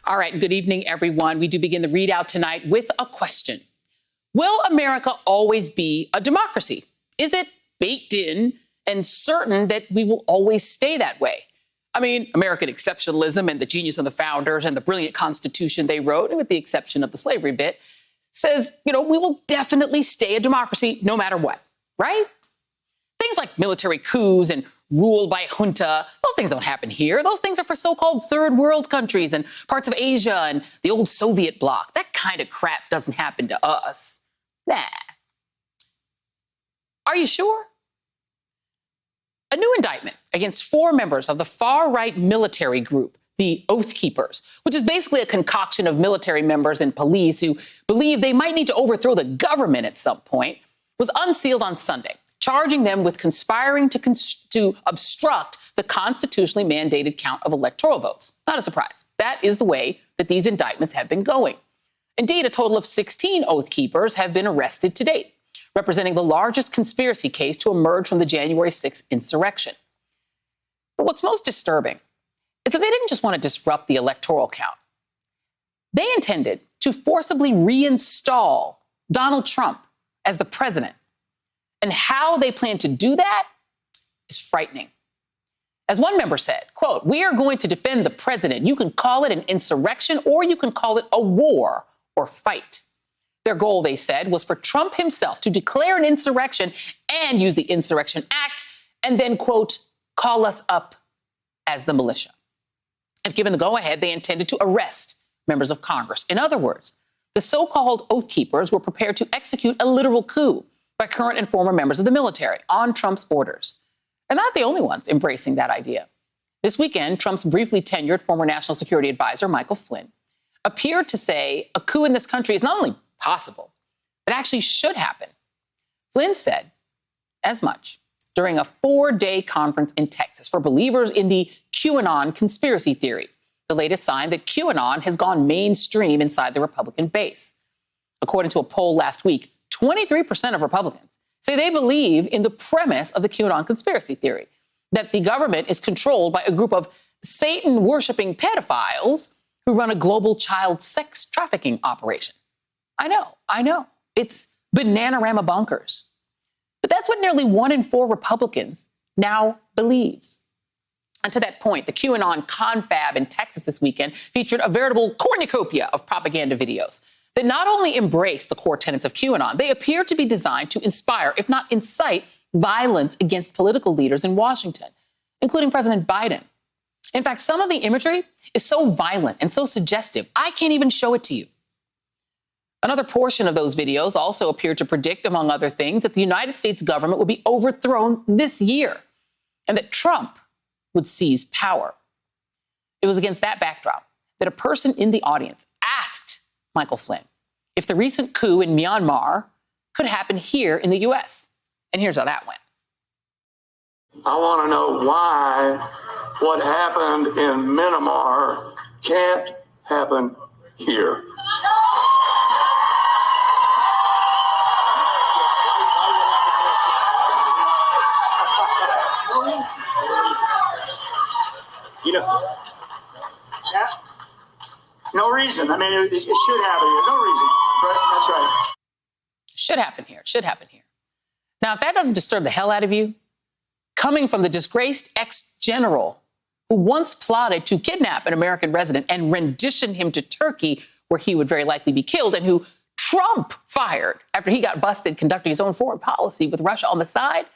All right, good evening, everyone. We do begin the readout tonight with a question. Will America always be a democracy? Is it baked in and certain that we will always stay that way? I mean, American exceptionalism and the genius of the founders and the brilliant Constitution they wrote, with the exception of the slavery bit, says, we will definitely stay a democracy no matter what, right? Things like military coups and rule by junta, those things don't happen here. Those things are for so-called third world countries and parts of Asia and the old Soviet bloc. That kind of crap doesn't happen to us. Nah. Are you sure? A new indictment against 4 members of the far-right military group, the Oath Keepers, which is basically a concoction of military members and police who believe they might need to overthrow the government at some point, was unsealed on Sunday, charging them with conspiring to obstruct the constitutionally mandated count of electoral votes. Not a surprise. That is the way that these indictments have been going. Indeed, a total of 16 Oath Keepers have been arrested to date, representing the largest conspiracy case to emerge from the January 6th insurrection. But what's most disturbing is that they didn't just want to disrupt the electoral count. They intended to forcibly reinstall Donald Trump as the president. And how they plan to do that is frightening. As one member said, quote, "We are going to defend the president. You can call it an insurrection or you can call it a war or fight." Their goal, they said, was for Trump himself to declare an insurrection and use the Insurrection Act and then, quote, "call us up as the militia." If given the go-ahead, they intended to arrest members of Congress. In other words, the so-called Oath Keepers were prepared to execute a literal coup by current and former members of the military on Trump's orders. And not the only ones embracing that idea. This weekend, Trump's briefly tenured former National Security Advisor, Michael Flynn, appeared to say a coup in this country is not only possible, but actually should happen. Flynn said as much during a 4-day conference in Texas for believers in the QAnon conspiracy theory, the latest sign that QAnon has gone mainstream inside the Republican base. According to a poll last week, 23% of Republicans say they believe in the premise of the QAnon conspiracy theory, that the government is controlled by a group of Satan-worshiping pedophiles who run a global child sex trafficking operation. I know. It's bananarama bonkers. But that's what nearly 1 in 4 Republicans now believes. And to that point, the QAnon confab in Texas this weekend featured a veritable cornucopia of propaganda videos that not only embrace the core tenets of QAnon, they appear to be designed to inspire, if not incite, violence against political leaders in Washington, including President Biden. In fact, some of the imagery is so violent and so suggestive, I can't even show it to you. Another portion of those videos also appeared to predict, among other things, that the United States government would be overthrown this year and that Trump would seize power. It was against that backdrop that a person in the audience asked Michael Flynn if the recent coup in Myanmar could happen here in the U.S. And here's how that went. I want to know why what happened in Myanmar can't happen here. No reason. I mean, it should happen here. No reason. That's right. Should happen here. Now, if that doesn't disturb the hell out of you, coming from the disgraced ex-general who once plotted to kidnap an American resident and rendition him to Turkey, where he would very likely be killed, and who Trump fired after he got busted conducting his own foreign policy with Russia on the side,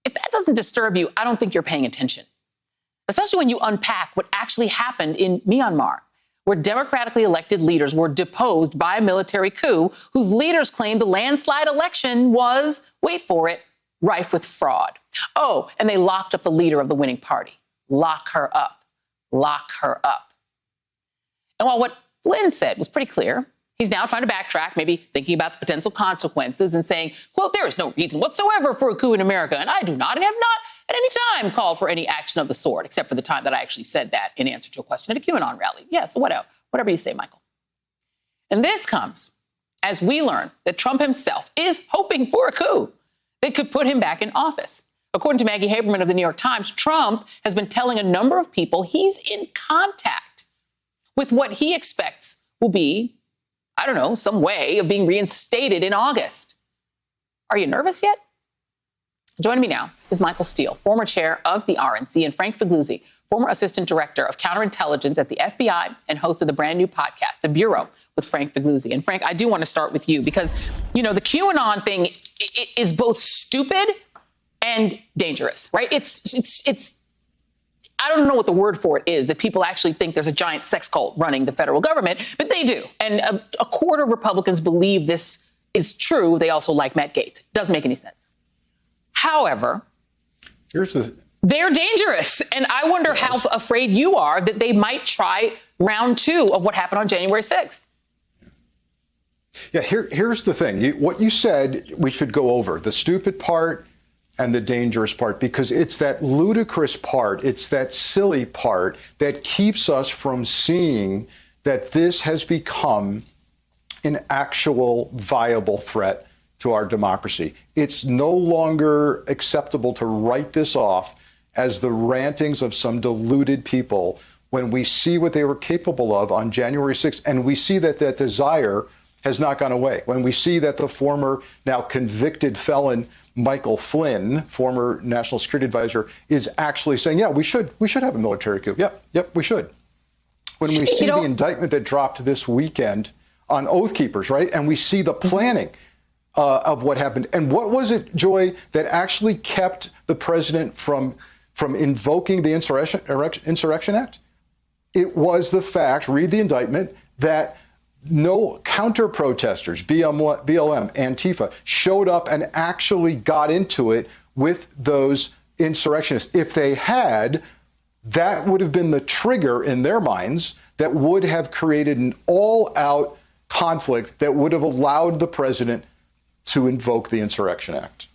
if that doesn't disturb you, I don't think you're paying attention. Especially when you unpack what actually happened in Myanmar, where democratically elected leaders were deposed by a military coup whose leaders claimed the landslide election was, wait for it, rife with fraud. Oh, and they locked up the leader of the winning party. Lock her up. Lock her up. And while what Flynn said was pretty clear, he's now trying to backtrack, maybe thinking about the potential consequences and saying, quote, "There is no reason whatsoever for a coup in America, and I do not and have not at any time called for any action of the sort," except for the time that I actually said that in answer to a question at a QAnon rally. Yes, whatever you say, Michael. And this comes as we learn that Trump himself is hoping for a coup that could put him back in office. According to Maggie Haberman of the New York Times, Trump has been telling a number of people he's in contact with what he expects will be, I don't know, some way of being reinstated in August. Are you nervous yet? Joining me now is Michael Steele, former chair of the RNC, and Frank Figliuzzi, former assistant director of counterintelligence at the FBI and host of the brand new podcast, The Bureau with Frank Figliuzzi. And Frank, I do want to start with you because, you know, the QAnon thing is both stupid and dangerous, right? It's I don't know what the word for it is, that people actually think there's a giant sex cult running the federal government, but they do. And a quarter of Republicans believe this is true. They also like Matt Gaetz. Doesn't make any sense. However, they're dangerous. And I wonder how afraid you are that they might try round two of what happened on January 6th. Yeah, here's the thing. What you said we should go over, the stupid part and the dangerous part, because it's that ludicrous part, it's that silly part that keeps us from seeing that this has become an actual viable threat to our democracy. It's no longer acceptable to write this off as the rantings of some deluded people when we see what they were capable of on January 6th, and we see that that desire has not gone away. When we see that the former, now convicted felon, Michael Flynn, former National Security Advisor, is actually saying, yeah, we should have a military coup. Yep, we should. When we see the indictment that dropped this weekend on Oath Keepers, right? And we see the planning of what happened. And what was it, Joy, that actually kept the president from invoking the Insurrection Act? It was the fact, read the indictment, that no counter-protesters, BLM, Antifa, showed up and actually got into it with those insurrectionists. If they had, that would have been the trigger in their minds that would have created an all-out conflict that would have allowed the president to invoke the Insurrection Act.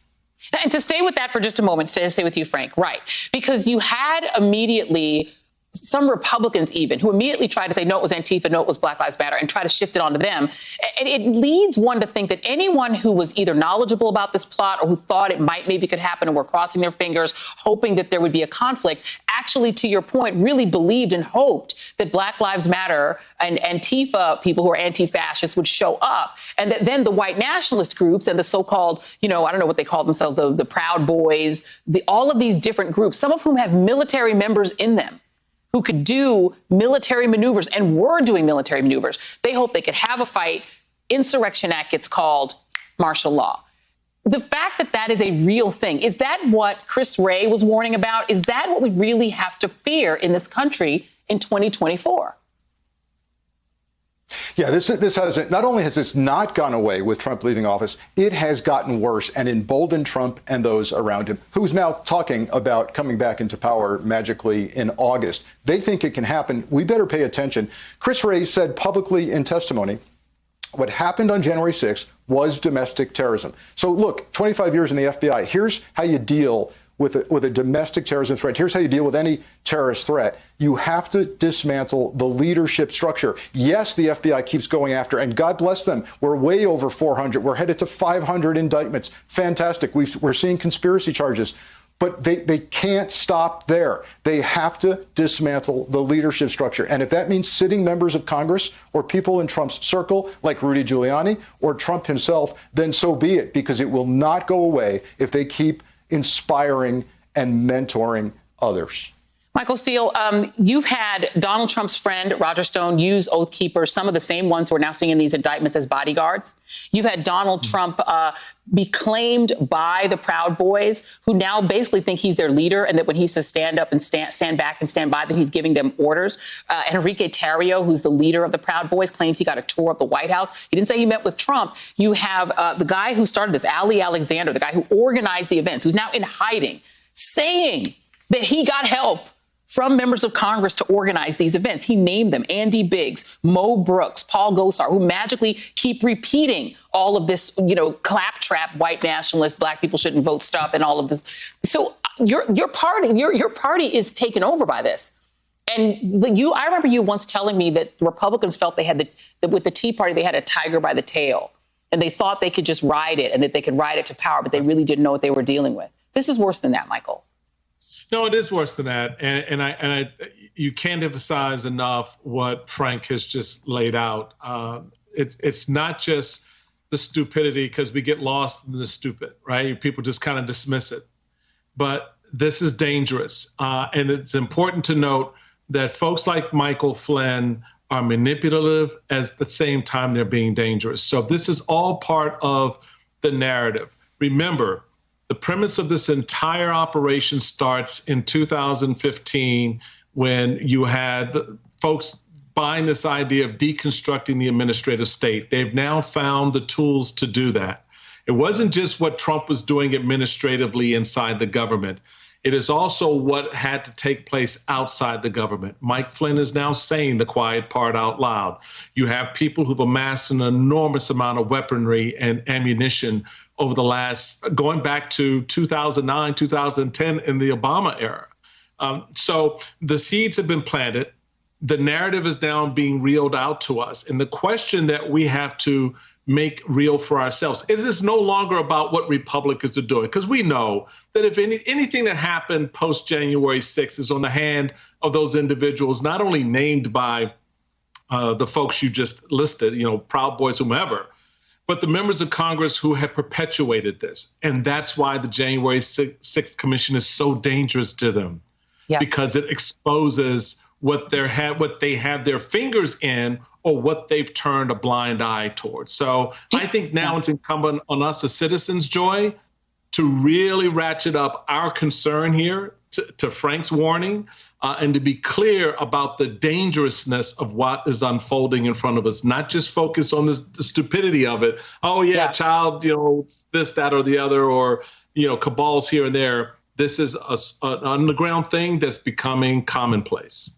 And to stay with that for just a moment, stay with you, Frank, right? Because you had immediately some Republicans even who immediately tried to say, no, it was Antifa, no, it was Black Lives Matter, and try to shift it onto them. And it leads one to think that anyone who was either knowledgeable about this plot or who thought it maybe could happen and were crossing their fingers, hoping that there would be a conflict, actually, to your point, really believed and hoped that Black Lives Matter and Antifa, people who are anti-fascists, would show up. And that then the white nationalist groups and the so-called, you know, I don't know what they call themselves, the Proud Boys, all of these different groups, some of whom have military members in them, who could do military maneuvers and were doing military maneuvers. They hope they could have a fight. Insurrection Act gets called martial law. The fact that that is a real thing, is that what Chris Wray was warning about? Is that what we really have to fear in this country in 2024? Yeah, this hasn't, not only has this not gone away with Trump leaving office, it has gotten worse and emboldened Trump and those around him, who's now talking about coming back into power magically in August. They think it can happen. We better pay attention. Chris Wray said publicly in testimony, what happened on January 6th was domestic terrorism. So look, 25 years in the FBI, here's how you deal with a domestic terrorism threat. Here's how you deal with any terrorist threat. You have to dismantle the leadership structure. Yes, the FBI keeps going after, and God bless them. We're way over 400. We're headed to 500 indictments. Fantastic. We're seeing conspiracy charges. But they can't stop there. They have to dismantle the leadership structure. And if that means sitting members of Congress or people in Trump's circle, like Rudy Giuliani or Trump himself, then so be it, because it will not go away if they keep inspiring and mentoring others. Michael Steele, you've had Donald Trump's friend, Roger Stone, use Oath Keepers, some of the same ones who are now seeing in these indictments as bodyguards. You've had Donald Trump be claimed by the Proud Boys, who now basically think he's their leader, and that when he says stand up and stand back and stand by, that he's giving them orders. Enrique Tarrio, who's the leader of the Proud Boys, claims he got a tour of the White House. He didn't say he met with Trump. You have the guy who started this, Ali Alexander, the guy who organized the events, who's now in hiding, saying that he got help from members of Congress to organize these events. He named them: Andy Biggs, Mo Brooks, Paul Gosar, who magically keep repeating all of this, you know, claptrap white nationalist, black people shouldn't vote stuff and all of this. So your party is taken over by this. And I remember you once telling me that the Republicans felt they had that with the Tea Party, they had a tiger by the tail, and they thought they could just ride it and that they could ride it to power, but they really didn't know what they were dealing with. This is worse than that, Michael. No, it is worse than that, and you can't emphasize enough what Frank has just laid out. It's not just the stupidity, because we get lost in the stupid, right? People just kind of dismiss it, but this is dangerous, and it's important to note that folks like Michael Flynn are manipulative at the same time they're being dangerous. So this is all part of the narrative. Remember, the premise of this entire operation starts in 2015 when you had folks buying this idea of deconstructing the administrative state. They've now found the tools to do that. It wasn't just what Trump was doing administratively inside the government. It is also what had to take place outside the government. Mike Flynn is now saying the quiet part out loud. You have people who've amassed an enormous amount of weaponry and ammunition over the last, going back to 2009, 2010 in the Obama era. So the seeds have been planted. The narrative is now being reeled out to us. And the question that we have to make real for ourselves is this no longer about what Republicans are doing, because we know that if anything that happened post January 6th is on the hand of those individuals, not only named by the folks you just listed, Proud Boys, whomever, but the members of Congress who have perpetuated this. And that's why the January 6th Commission is so dangerous to them, because it exposes what they have their fingers in, or what they've turned a blind eye towards. So I think now it's incumbent on us as citizens, Joy, to really ratchet up our concern here to Frank's warning, and to be clear about the dangerousness of what is unfolding in front of us, not just focus on the stupidity of it. Oh, yeah, child, this, that, or the other, or, cabals here and there. This is an underground thing that's becoming commonplace.